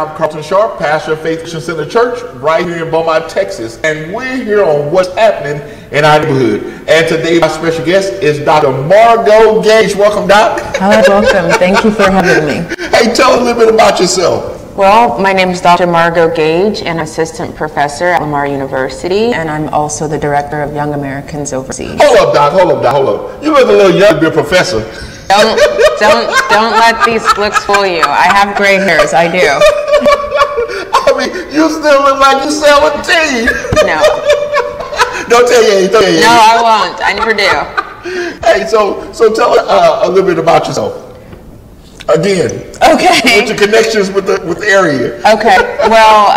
I'm Carlton Sharp, pastor of Faith Christian Center Church, right here in Beaumont, Texas. And we're here on what's happening in our neighborhood. And today, my special guest is Dr. Margot Gage. Welcome, Doc. Hi, welcome. Thank you for having me. Hey, tell us a little bit about yourself. Well, my name is Dr. Margot Gage, and I'm assistant professor at Lamar University, and I'm also the director of Young Americans Overseas. Hold up, Doc. Hold up. You look a little young to be a professor. Don't let these looks fool you. I have gray hairs. I do. I mean, you still look like you're 17. No. Don't tell your age. No, I won't. I never do. Hey, so tell us a little bit about yourself. Again. Okay. What's your connections with the area? Okay. Well,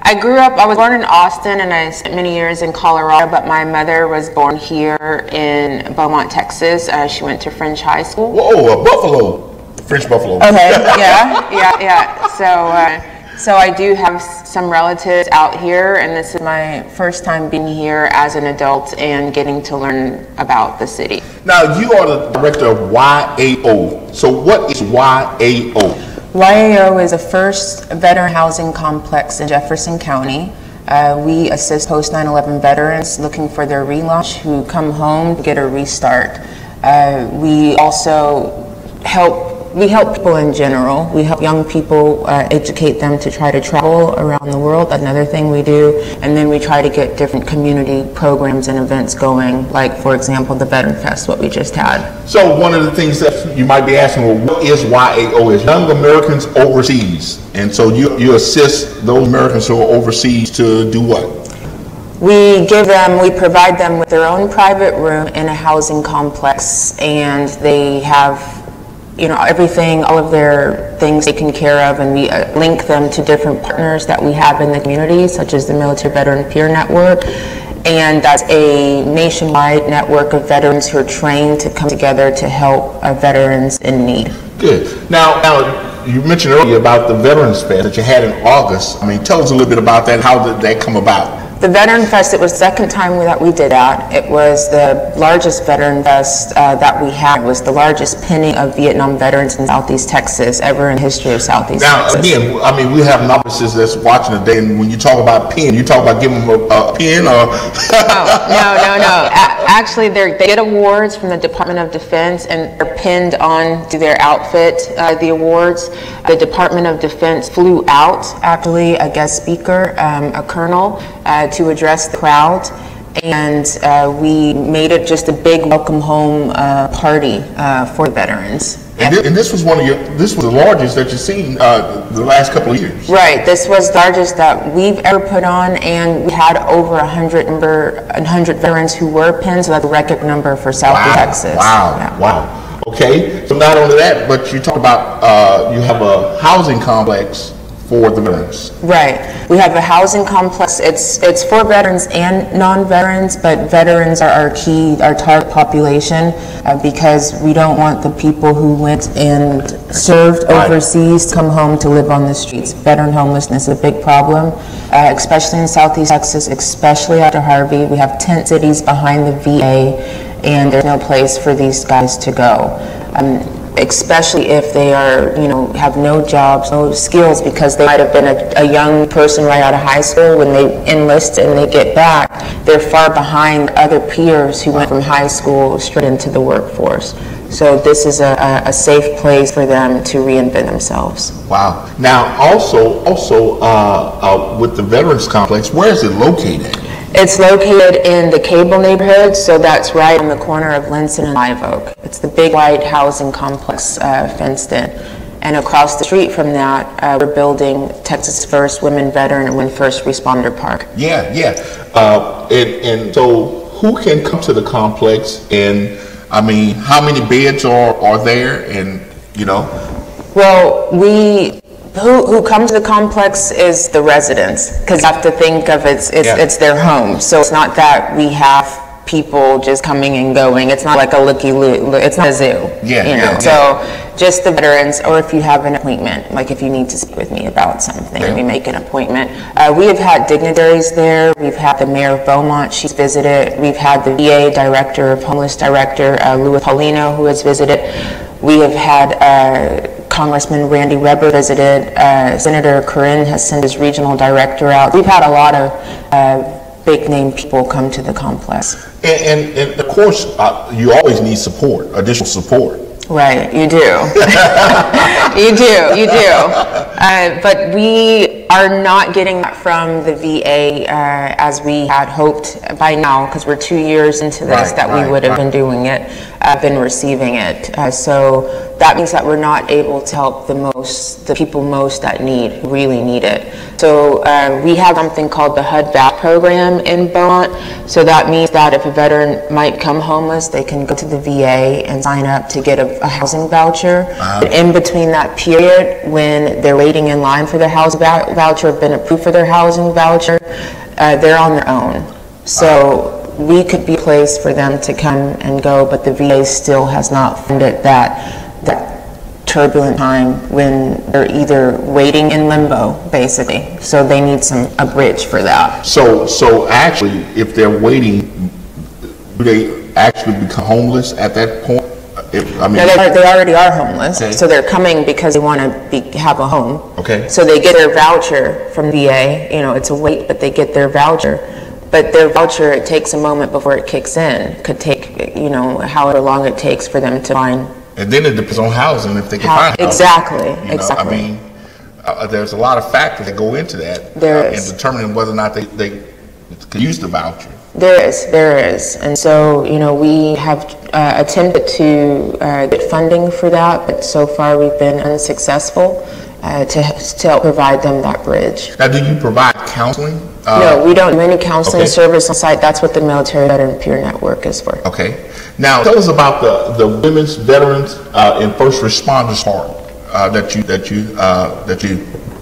I was born in Austin, and I spent many years in Colorado, but my mother was born here in Beaumont, Texas. She went to French High School. Whoa, a buffalo. French buffalo. Okay, yeah. So I do have some relatives out here, and this is my first time being here as an adult and getting to learn about the city. Now, you are the director of YAO. So what is YAO? YAO is the first veteran housing complex in Jefferson County. We assist post 9/11 veterans looking for their relaunch who come home to get a restart. We also help people in general. We help young people, educate them to try to travel around the world. Another thing we do, and then we try to get different community programs and events going, like, for example, the Veteran Fest, what we just had. So one of the things that you might be asking, well, what is YAO? Is Young Americans Overseas. And so you assist those Americans who are overseas to do what? We provide them with their own private room in a housing complex, and they have everything, all of their things taken care of, and we link them to different partners that we have in the community, such as the Military Veteran Peer Network, and that's a nationwide network of veterans who are trained to come together to help veterans in need. Good. Now, you mentioned earlier about the Veterans Fest that you had in August. I mean, tell us a little bit about that. How did that come about? The Veteran Fest, it was the second time that we did that. It was the largest Veteran Fest that we had. It was the largest pinning of Vietnam veterans in Southeast Texas ever in the history of Southeast Texas. Now, again, I mean, we have novices that's watching today, and when you talk about pin, you talk about giving them a pin or... No. Actually, they get awards from the Department of Defense, and they're pinned on to their outfit, the awards. The Department of Defense flew out, actually, a guest speaker, a colonel, to address the crowd, and we made it just a big welcome home party for veterans. And this was this was the largest that you've seen the last couple of years. Right, this was the largest that we've ever put on, and we had over 100 veterans who were pinned, so that's a record number for Southeast Texas. Wow. Okay, so not only that, but you talk about you have a housing complex for the veterans. Right. We have a housing complex. It's for veterans and non-veterans, but veterans are our target population because we don't want the people who went and served overseas to come home to live on the streets. Veteran homelessness is a big problem, especially in Southeast Texas, especially after Harvey. We have tent cities behind the VA, and there's no place for these guys to go. Especially if they are, have no jobs, no skills, because they might have been a young person right out of high school when they enlist and they get back. They're far behind other peers who went from high school straight into the workforce. So this is a safe place for them to reinvent themselves. Wow. Now, also with the Veterans Complex, where is it located? It's located in the Cable neighborhood, so that's right on the corner of Linson and Live Oak. It's the big white housing complex fenced in. And across the street from that, we're building Texas' first women veteran and women first responder park. Yeah. And so who can come to the complex, and I mean, how many beds are there, and Well, who come to the complex is the residents, because you have to think of it's their home. So it's not that we have people just coming and going. It's not like a looky-loo. It's not a zoo. So just the veterans, or if you have an appointment, like if you need to speak with me about something, we make an appointment. We have had dignitaries there. We've had the mayor of Beaumont. She's visited. We've had the VA director, homeless director, Louis Paulino, who has visited. We have had Congressman Randy Weber visited. Senator Corinne has sent his regional director out. We've had a lot of big name people come to the complex. And of course, you always need support, additional support. Right, you do. you do. But we are not getting that from the VA as we had hoped by now, because we're 2 years into this, we would have been doing it, been receiving it. So that means that we're not able to help the people most that really need it. So we have something called the HUD-VAC program in Beaumont. So that means that if a veteran might come homeless, they can go to the VA and sign up to get a housing voucher. In between that period, when they're waiting in line for their housing voucher, have been approved for their housing voucher, they're on their own. So we could be a place for them to come and go, but the VA still has not funded that turbulent time when they're either waiting in limbo, basically. So they need a bridge for that. So actually, if they're waiting, do they actually become homeless at that point? No, they already are homeless. Okay. So they're coming because they want to have a home. Okay. So they get their voucher from VA. It's a wait, but they get their voucher. But their voucher, it takes a moment before it kicks in. It could take, however long it takes for them to find. And then it depends on housing, if they can find housing. Exactly. There's a lot of factors that go into that in determining whether or not they can use the voucher. There is. And so, we have attempted to get funding for that, but so far we've been unsuccessful to help provide them that bridge. Now, do you provide counseling? No, we don't do any counseling service on site. That's what the Military Veteran Peer Network is for. Okay. Now, tell us about the women's veterans and first responders part that you.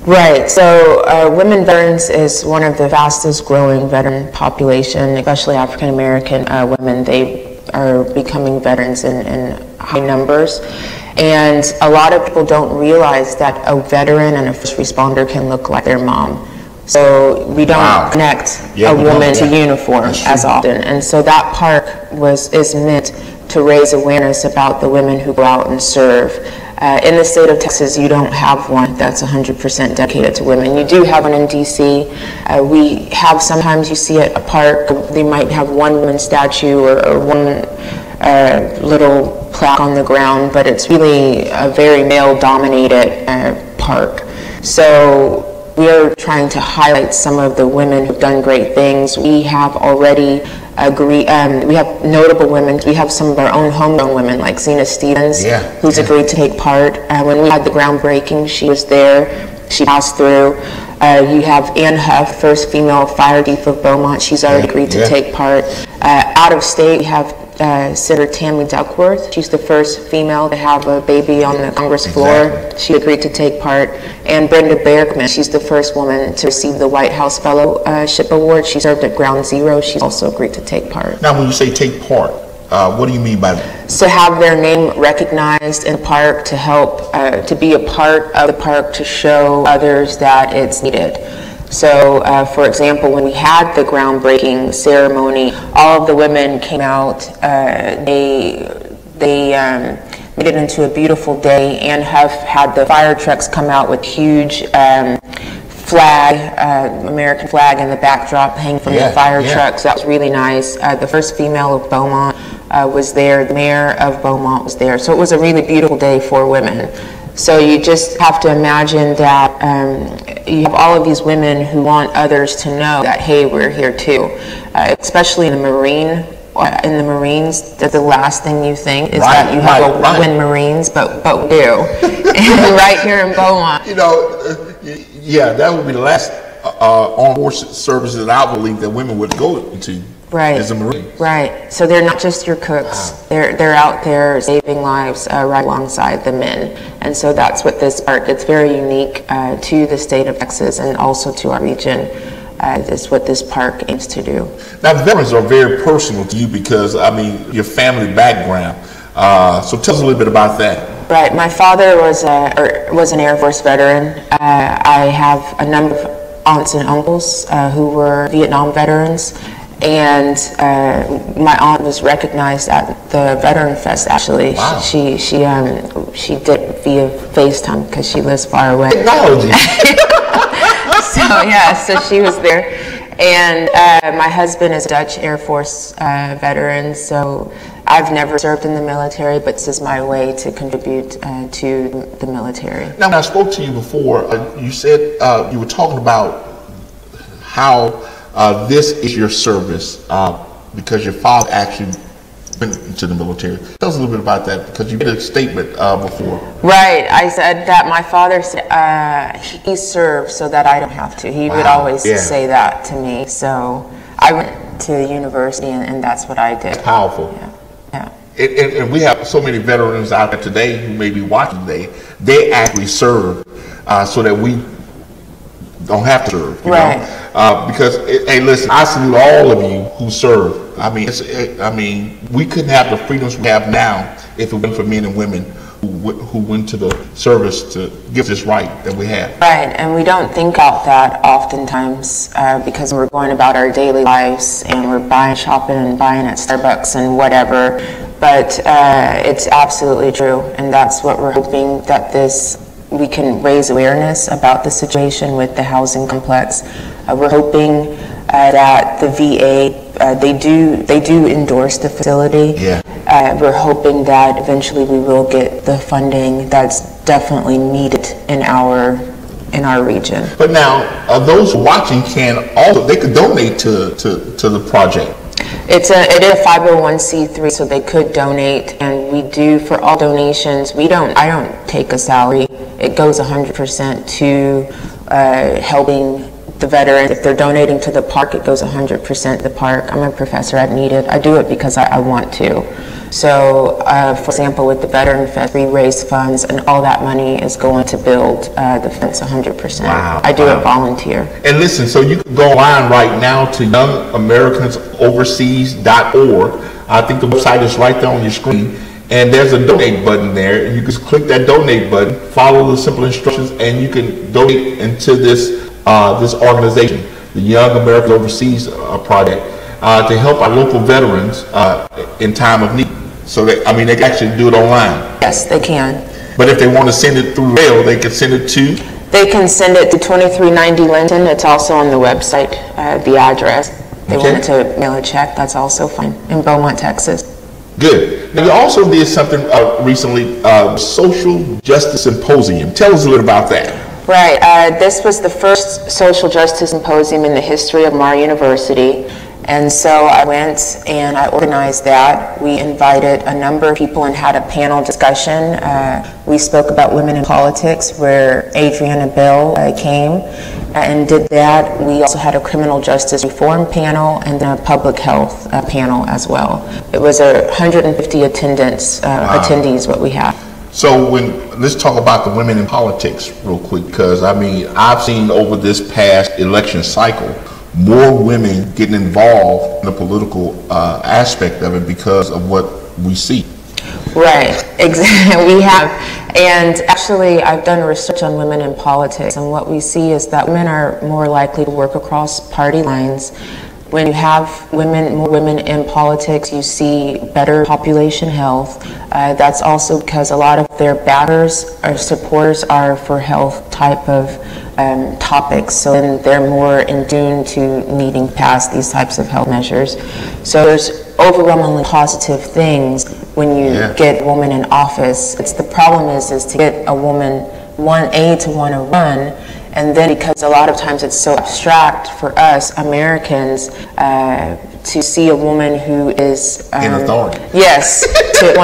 Right. So, women veterans is one of the fastest growing veteran population, especially African American women. They are becoming veterans in high numbers. And a lot of people don't realize that a veteran and a first responder can look like their mom. So we don't connect a woman to uniform as often. And so that park is meant to raise awareness about the women who go out and serve. In the state of Texas, you don't have one that's 100% dedicated to women. You do have one in DC. We have, sometimes you see at a park, they might have one woman statue or one little plaque on the ground, but it's really a very male-dominated park. So we're trying to highlight some of the women who've done great things. We have already we have notable women. We have some of our own homegrown women, like Zena Stevens, who's agreed to take part. When we had the groundbreaking, she was there. She passed through. You have Ann Huff, first female fire chief of Beaumont. She's already agreed to take part. Out of state, we have Senator Tammy Duckworth. She's the first female to have a baby on the Congress floor. She agreed to take part. And Brenda Bergman, she's the first woman to receive the White House Fellowship Award. She served at Ground Zero. She's also agreed to take part. Now, when you say take part, what do you mean by that? So have their name recognized in the park, to help, to be a part of the park, to show others that it's needed. So, for example, when we had the groundbreaking ceremony, all of the women came out. They made it into a beautiful day. Ann Huff had the fire trucks come out with huge flag, American flag in the backdrop hanging from the fire trucks. That was really nice. The first female of Beaumont was there. The mayor of Beaumont was there. So it was a really beautiful day for women. So you just have to imagine that you have all of these women who want others to know that, hey, we're here too. Especially in the Marines, that the last thing you think is that you have a win Marines, but we do. And right here in Beaumont. That would be the last armed forces services that I believe that women would go to. As a Marine. Right. So they're not just your cooks. They're out there saving lives right alongside the men. And so that's what this park, it's very unique to the state of Texas and also to our region. Is what this park aims to do. Now, veterans are very personal to you because, your family background. So tell us a little bit about that. Right. My father was an Air Force veteran. I have a number of aunts and uncles who were Vietnam veterans. And my aunt was recognized at the Veteran Fest. Actually, wow. she did via FaceTime because she lives far away. Technology. So she was there. And my husband is a Dutch Air Force veteran, so I've never served in the military, but this is my way to contribute to the military. Now, when I spoke to you before, you said you were talking about how this is your service because your father actually went into the military. Tell us a little bit about that, because you made a statement before. Right. I said that my father said he served so that I don't have to. He would always say that to me. So I went to university, and that's what I did. That's powerful. Yeah. And we have so many veterans out there today who may be watching today. They actually serve so that we don't have to serve, you know? Because, hey, listen, I salute all of you who serve. I mean, we couldn't have the freedoms we have now if it wasn't for men and women who went to the service to give this right that we have. Right, and we don't think about that oftentimes because we're going about our daily lives and we're buying, shopping, and buying at Starbucks and whatever. But it's absolutely true, and that's what we're hoping, that we can raise awareness about the situation with the housing complex. We're hoping that the VA, they do endorse the facility. Yeah. We're hoping that eventually we will get the funding that's definitely needed in our region. But now, those watching they could donate to the project. It is a 501c3, so they could donate, and we do, for all donations, I don't take a salary. It goes 100% to helping the veterans. If they're donating to the park, it goes 100% to the park. I'm a professor at Needed. I do it because I want to. So, for example, with the Veteran Fest, we raise funds, and all that money is going to build the fence 100%. Wow, I do it volunteer. And listen, so you can go online right now to YoungAmericans.overseas.org. I think the website is right there on your screen, and there's a donate button there, and you can click that donate button, follow the simple instructions, and you can donate into this organization, the Young Americans Overseas Project, to help our local veterans in time of need. So they can actually do it online. Yes, they can. But if they want to send it through mail, they can send it to? They can send it to 2390 Linton. It's also on the website, the address. They wanted to mail a check, that's also fine, in Beaumont, Texas. Good. Now, you also did something recently, Social Justice Symposium. Tell us a little about that. Right. This was the first social justice symposium in the history of Mar University. And so I went and I organized that. We invited a number of people and had a panel discussion. We spoke about women in politics, where Adriana Bell came and did that. We also had a criminal justice reform panel and a public health panel as well. It was 150 attendees what we had. So let's talk about the women in politics real quick, because I've seen over this past election cycle more women getting involved in the political aspect of it because of what we see. Right, exactly. We have, and actually I've done research on women in politics, and what we see is that women are more likely to work across party lines. When you have more women in politics, you see better population health. That's also because a lot of their backers or supporters are for health type of topics, so then they're more in tune to needing past these types of health measures. So there's overwhelmingly positive things when you get a woman in office. The problem is to get a woman to want to run. And then, because a lot of times it's so abstract for us Americans to see a woman who is in authority. Yes, but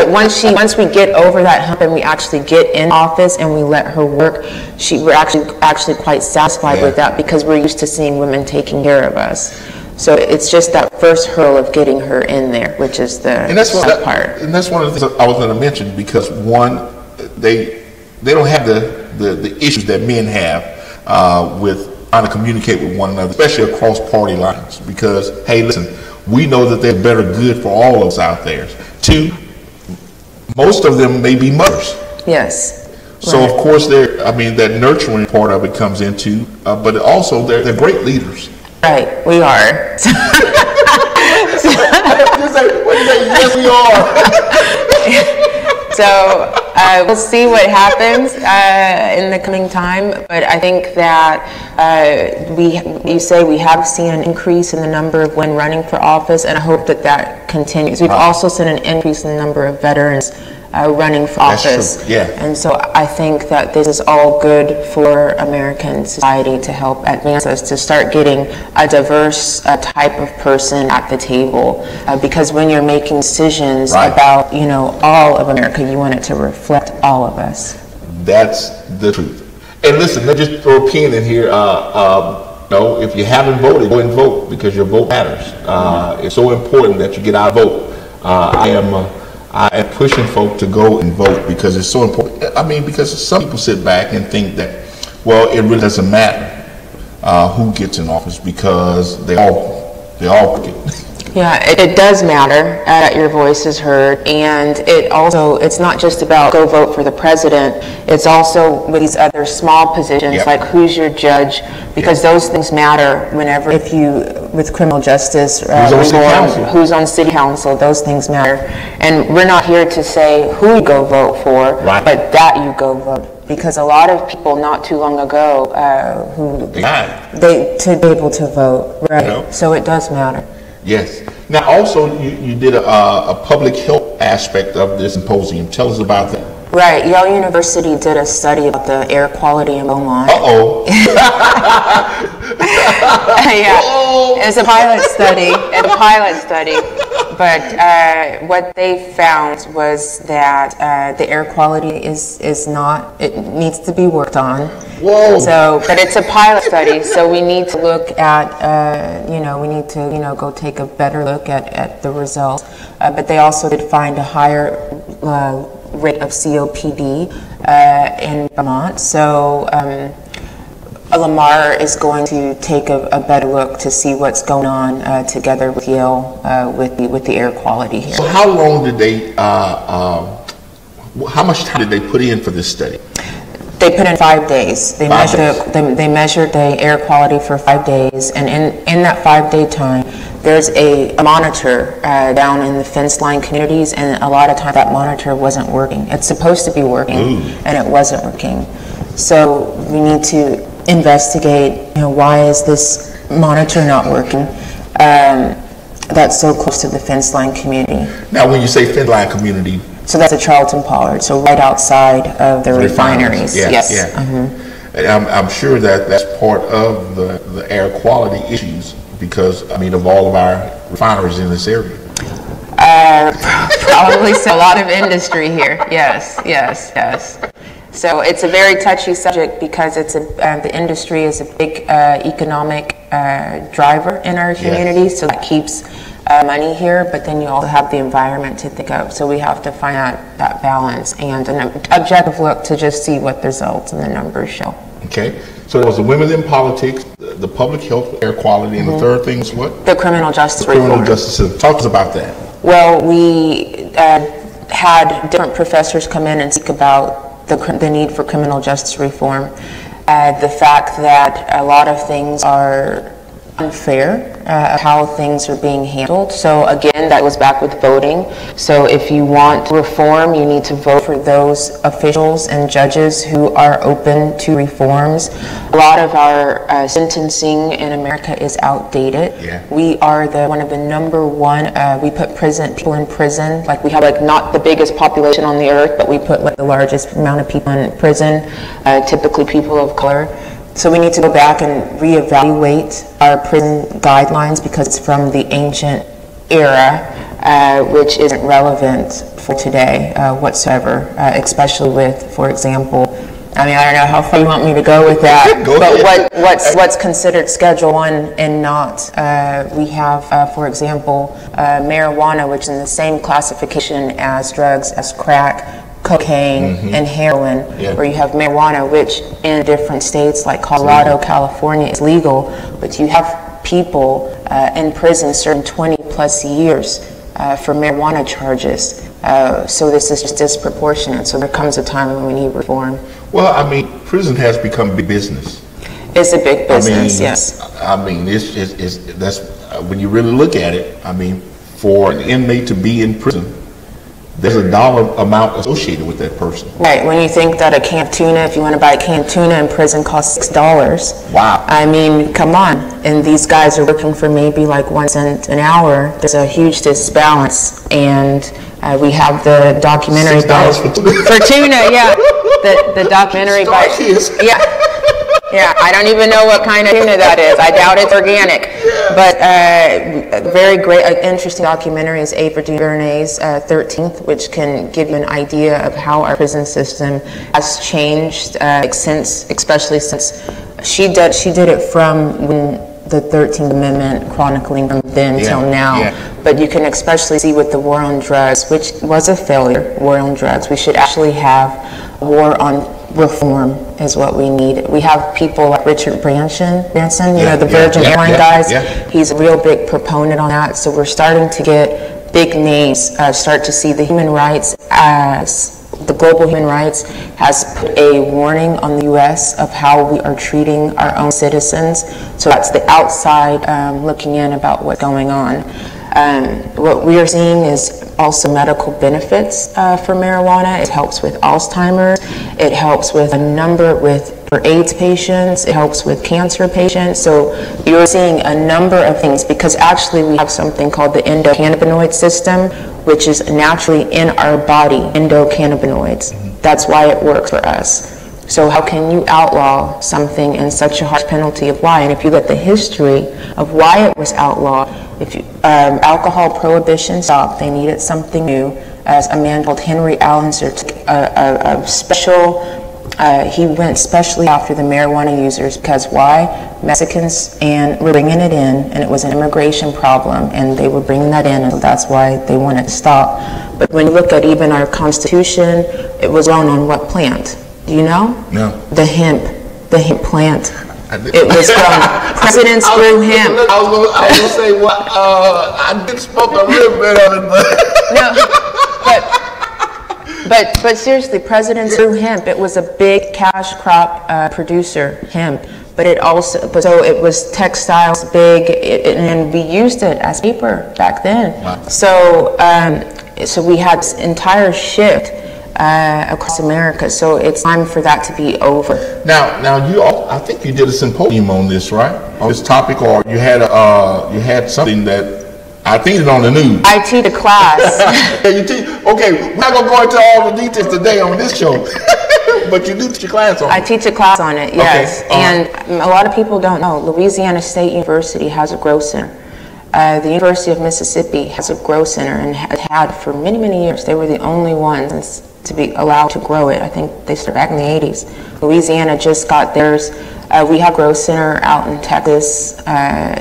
once we get over that hump and we actually get in office and we let her work, we're actually quite satisfied with that, because we're used to seeing women taking care of us. So it's just that first hurdle of getting her in there, which is the tough part. And that's one of the things I was going to mention, because one, they don't have the issues that men have with trying to communicate with one another, especially across party lines. Because, hey, listen, we know that they're better good for all of us out there. Two, most of them may be mothers. Yes. So of course, that nurturing part of it comes into, but also they're great leaders. Right, we are. Yes, we are. So we'll see what happens in the coming time, but I think that you say we have seen an increase in the number of women running for office, and I hope that that continues. We've also seen an increase in the number of veterans running for office. That's true. Yeah. And so I think that this is all good for American society to help advance us, to start getting a diverse type of person at the table. Because when you're making decisions about, all of America, you want it to reflect all of us. That's the truth. And listen, let's just throw a pin in here. If you haven't voted, go and vote, because your vote matters. It's so important that you get out and vote. I am pushing folk to go and vote because it's so important. I mean, because some people sit back and think that, well, it really doesn't matter who gets in office because they all get. Yeah, it does matter that your voice is heard, and it's not just about go vote for the president. It's also with these other small positions, like who's your judge, because those things matter whenever, with criminal justice, who's on city council, those things matter. And we're not here to say who you go vote for, but that you go vote. Because a lot of people not too long ago to be able to vote, right? So it does matter. Yes. Now, also, you did a public health aspect of this symposium. Tell us about that. Right. Yale University did a study about the air quality in Beaumont. Uh-oh. Yeah. It's a pilot study. But what they found was that the air quality is not, it needs to be worked on. Whoa. So, but it's a pilot study, so we need to look at, we need to, go take a better look at the results. But they also did find a higher rate of COPD in Vermont. So Lamar is going to take a better look to see what's going on together with Yale with the air quality here. So how long did they, how much time did they put in for this study? They put in 5 days. They measured the air quality for 5 days, and in that 5-day time, there's a monitor down in the fence line communities, and a lot of times that monitor wasn't working. It's supposed to be working, and it wasn't working. So we need to investigate, why is this monitor not working? That's so close to the fence line community. Now, when you say fence line community, so that's a Charlton Pollard, so right outside of the refineries. Yes. Yeah. And I'm sure that's part of the air quality issues because, of all of our refineries in this area. Probably so. A lot of industry here. Yes. So it's a very touchy subject because the industry is a big economic driver in our community, so that keeps money here, but then you also have the environment to think of. So we have to find out that balance and an objective look to just see what the results and the numbers show. Okay, so it was the women in politics, the public health, air quality, and the third thing is what? The criminal justice reform. Criminal justice system. Talk to us about that. Well, we had different professors come in and speak about the need for criminal justice reform. The fact that a lot of things are unfair, how things are being handled. So again, that goes back with voting. So if you want reform, you need to vote for those officials and judges who are open to reforms. A lot of our sentencing in America is outdated. Yeah. We are one of the number one, we put people in prison. Like we have not the biggest population on the earth, but we put the largest amount of people in prison, typically people of color. So we need to go back and reevaluate our prison guidelines because it's from the ancient era, which isn't relevant for today whatsoever, especially with, for example, I don't know how far you want me to go with that, but what's considered Schedule 1 and not. We have, for example, marijuana, which is in the same classification as drugs, as crack, cocaine, and heroin, where you have marijuana, which in different states like Colorado, California is legal, but you have people in prison serving 20 plus years for marijuana charges. So this is just disproportionate. So there comes a time when we need reform. Well, prison has become big business. It's a big business, yes. I mean, that's when you really look at it. I mean, for an inmate to be in prison, there's a dollar amount associated with that person. Right. When you think that a can of tuna, if you want to buy a can of tuna in prison, costs $6. Wow. I mean, come on. And these guys are working for maybe like 1 cent an hour. There's a huge disbalance. And we have the documentary $6 for tuna, yeah. The documentary by yeah, I don't even know what kind of tuna that is. I doubt it's organic. But a very great, interesting documentary is Ava DuVernay's 13th, which can give you an idea of how our prison system has changed especially since she did it from when the 13th Amendment chronicling from then till now. Yeah. But you can especially see with the war on drugs, which was a failure, war on drugs. We should actually have a war on reform is what we need. We have people like Richard Branson, the Virgin Airline guys. Yeah. He's a real big proponent on that. So we're starting to get big names start to see the human rights as the global human rights has put a warning on the U.S. of how we are treating our own citizens. So that's the outside looking in about what's going on. What we are seeing is also medical benefits for marijuana. It helps with Alzheimer's. It helps with a number for AIDS patients. It helps with cancer patients. So you're seeing a number of things because actually we have something called the endocannabinoid system, which is naturally in our body, endocannabinoids. That's why it works for us. So how can you outlaw something in such a harsh penalty of why? And if you look at the history of why it was outlawed, alcohol prohibition stopped, they needed something new. As a man called Henry Allenser took a special, he went specially after the marijuana users because why? Mexicans were bringing it in, and it was an immigration problem, and they were bringing that in, and so that's why they wanted to stop. But when you look at even our Constitution, it was grown on what plant? Do you know? No. The hemp plant. It was from presidents grew hemp. I was going to say, well, I did smoke a little bit of it, but but seriously, presidents grew hemp. It was a big cash crop producer, hemp. But it was textiles, big, and we used it as paper back then. Wow. So we had this entire shift across America. So it's time for that to be over. Now I think you did a symposium on this, right? On this topic, or you had something that I think it's on the news. I teach a class. Yeah, you teach. Okay, we're not gonna go into all the details today on this show, but you do teach a class on it. I teach a class on it, yes. Okay. And a lot of people don't know. Louisiana State University has a grow center. The University of Mississippi has a grow center and had for many, many years. They were the only ones to be allowed to grow it. I think they started back in the 80s. Louisiana just got theirs. We have grow center out in Texas,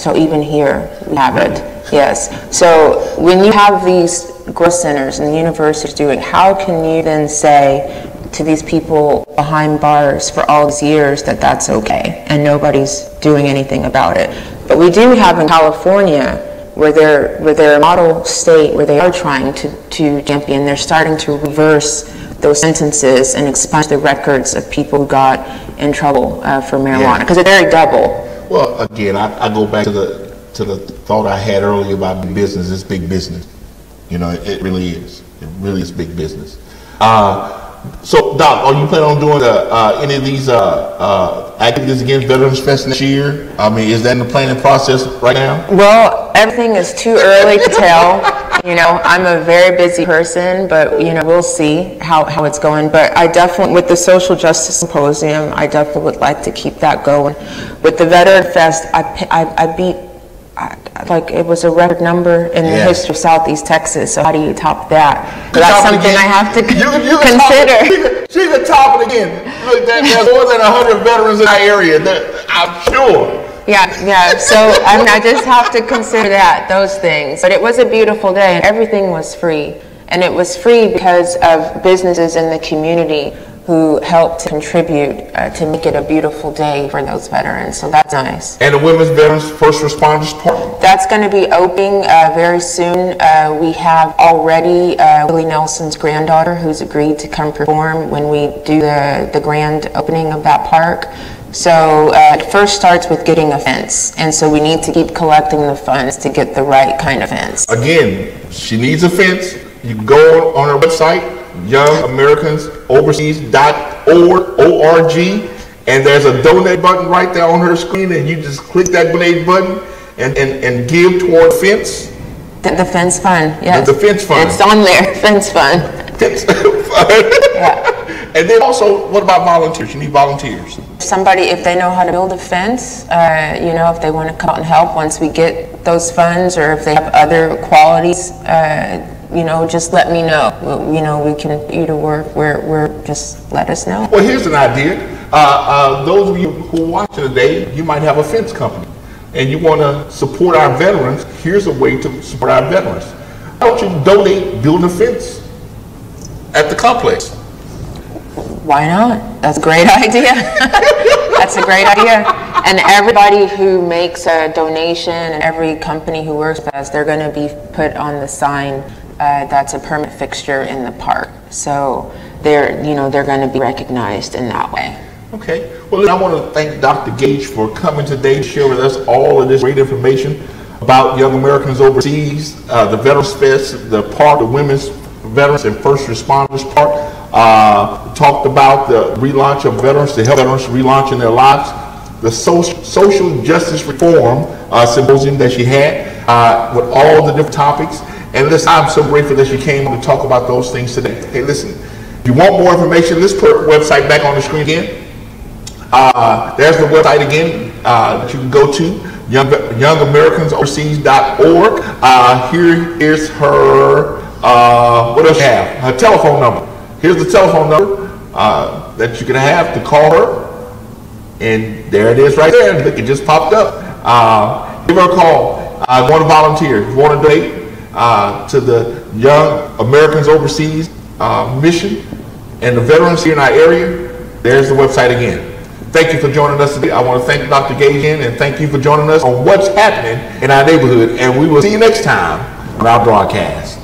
so even here we have it. Yes. So when you have these grow centers and the universities doing, how can you then say to these people behind bars for all these years that that's okay and nobody's doing anything about it? But we do have in California where they're a model state where they are trying to champion. They're starting to reverse those sentences and expunge the records of people who got in trouble for marijuana because it's very double. Well, again, I go back to the thought I had earlier about big business. It's big business. You know, it really is. It really is big business. So, Doc, are you planning on doing any of these activities against Veterans Fest next year? I mean, is that in the planning process right now? Well, everything is too early to tell. You know, I'm a very busy person, but, you know, we'll see how it's going. But I definitely, with the Social Justice Symposium, I definitely would like to keep that going. With the Veteran Fest, I beat, like, it was a record number in the history of Southeast Texas. So how do you top that? So that's something I have to consider. She can top it again. Look, there's more than 100 veterans in that area, I'm sure. Yeah. So I just have to consider those things. But it was a beautiful day, and everything was free. And it was free because of businesses in the community who helped to contribute to make it a beautiful day for those veterans. So that's nice. And the Women's Veterans First Responders Park? That's going to be opening very soon. We have already Willie Nelson's granddaughter who's agreed to come perform when we do the grand opening of that park. So it first starts with getting a fence, and so we need to keep collecting the funds to get the right kind of fence. Again, she needs a fence. You go on her website, youngamericansoverseas.org, and there's a donate button right there on her screen, and you just click that donate button and give toward fence. The fence fund, yes. The fence fund. It's on there, fence fund. Fence fund. Yeah. And then also, what about volunteers? You need volunteers. Somebody, if they know how to build a fence, you know, if they want to come out and help once we get those funds, or if they have other qualities, you know, just let me know. You know, we can either work. We're just let us know. Well, here's an idea. Those of you who are watching today, you might have a fence company, and you want to support our veterans. Here's a way to support our veterans. Why don't you donate, build a fence at the complex? Why not? That's a great idea. That's a great idea. And everybody who makes a donation and every company who works with us, they're going to be put on the sign that's a permanent fixture in the park. So they're going to be recognized in that way. Okay. Well, I want to thank Dr. Gage for coming today to share with us all of this great information about Young Americans Overseas, the Veterans Fest, the park, the Women's Veterans and First Responders Park. Talked about the relaunch of veterans, to help veterans relaunch in their lives, the social justice reform symposium that she had with all the different topics. And listen, I'm so grateful that she came to talk about those things today. Hey, listen, if you want more information, let's put her website back on the screen again. There's the website again that you can go to, youngamericansoverseas.org. Here is her, what else you have? Her telephone number. Here's the telephone number that you can have to call her. And there it is right there. Look, it just popped up. Give her a call. I want to volunteer. If you want to donate to the Young Americans Overseas mission and the veterans here in our area, there's the website again. Thank you for joining us today. I want to thank Dr. Gage and thank you for joining us on what's happening in our neighborhood. And we will see you next time on our broadcast.